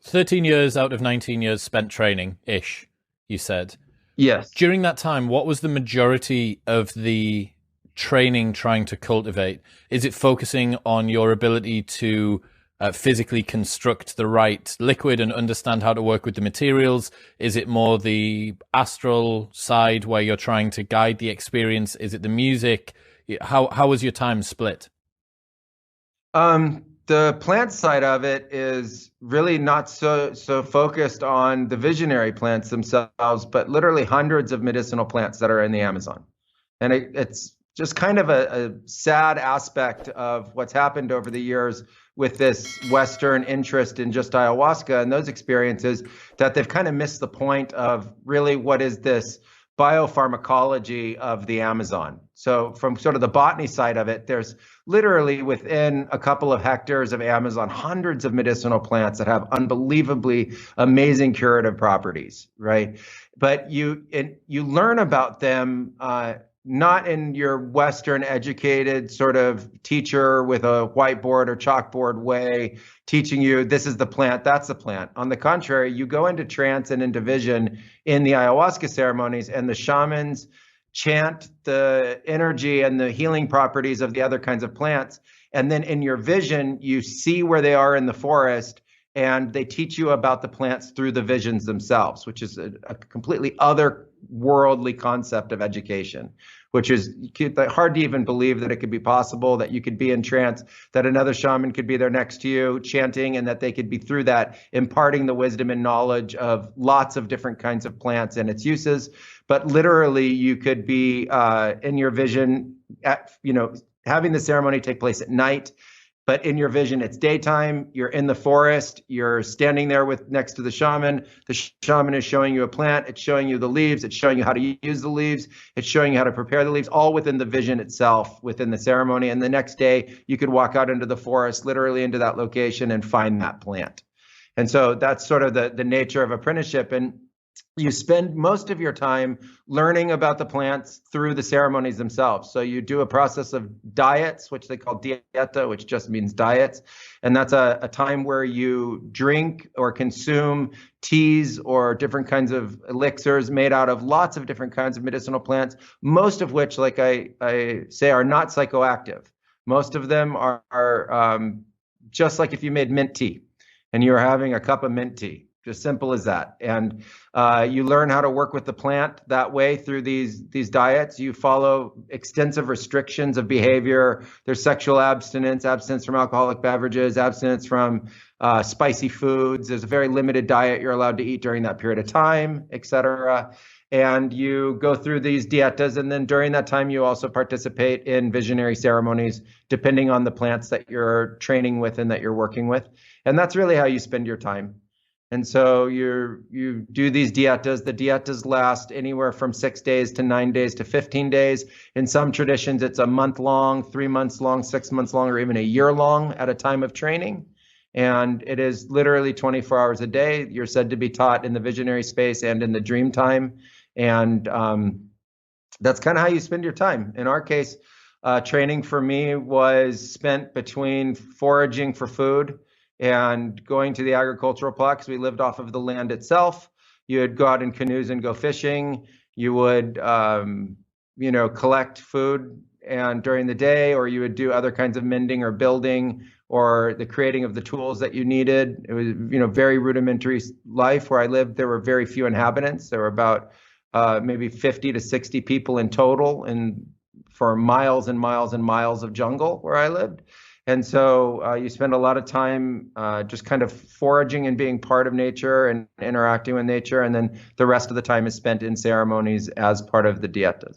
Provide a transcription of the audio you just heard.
13 years out of 19 years spent training-ish, you said. Yes. During that time, what was the majority of the training trying to cultivate? Is it focusing on your ability to physically construct the right liquid and understand how to work with the materials? Is it more the astral side where you're trying to guide the experience? Is it the music? How was your time split? The plant side of it is really not so focused on the visionary plants themselves, but literally hundreds of medicinal plants that are in the Amazon. And it's just kind of a sad aspect of what's happened over the years with this Western interest in just ayahuasca and those experiences, that they've kind of missed the point of really what is this biopharmacology of the Amazon. So from sort of the botany side of it, there's literally within a couple of hectares of Amazon, hundreds of medicinal plants that have unbelievably amazing curative properties, right? But you learn about them not in your Western educated sort of teacher with a whiteboard or chalkboard way, teaching you this is the plant, that's the plant. On the contrary, you go into trance and into vision in the ayahuasca ceremonies, and the shamans chant the energy and the healing properties of the other kinds of plants. And then in your vision, you see where they are in the forest, and they teach you about the plants through the visions themselves, which is a completely otherworldly concept of education, which is hard to even believe that it could be possible that you could be in trance, that another shaman could be there next to you chanting, and that they could be through that imparting the wisdom and knowledge of lots of different kinds of plants and its uses. But literally, you could be in your vision, having the ceremony take place at night. But in your vision, it's daytime, you're in the forest, you're standing there next to the shaman. The shaman is showing you a plant, it's showing you the leaves, it's showing you how to use the leaves, it's showing you how to prepare the leaves, all within the vision itself, within the ceremony. And the next day, you could walk out into the forest, literally into that location, and find that plant. And so that's sort of the nature of apprenticeship. And you spend most of your time learning about the plants through the ceremonies themselves. So you do a process of diets, which they call dieta, which just means diets. And that's a time where you drink or consume teas or different kinds of elixirs made out of lots of different kinds of medicinal plants, most of which, like I say, are not psychoactive. Most of them are just like if you made mint tea and you're having a cup of mint tea. Just simple as that. And you learn how to work with the plant that way through these diets. You follow extensive restrictions of behavior. There's sexual abstinence, abstinence from alcoholic beverages, abstinence from spicy foods. There's a very limited diet you're allowed to eat during that period of time, et cetera. And you go through these dietas, and then during that time, you also participate in visionary ceremonies, depending on the plants that you're training with and that you're working with. And that's really how you spend your time. And so you do these dietas. The dietas last anywhere from 6 days to 9 days to 15 days. In some traditions, it's a month long, 3 months long, 6 months long, or even a year long at a time of training. And it is literally 24 hours a day. You're said to be taught in the visionary space and in the dream time. And that's kind of how you spend your time. In our case, training for me was spent between foraging for food and going to the agricultural plot, because we lived off of the land itself. You would go out in canoes and go fishing. You would, collect food and during the day, or you would do other kinds of mending or building or the creating of the tools that you needed. It was, very rudimentary life. Where I lived, there were very few inhabitants. There were about maybe 50 to 60 people in total, and for miles and miles and miles of jungle where I lived. And so you spend a lot of time just kind of foraging and being part of nature and interacting with nature. And then the rest of the time is spent in ceremonies as part of the dietas.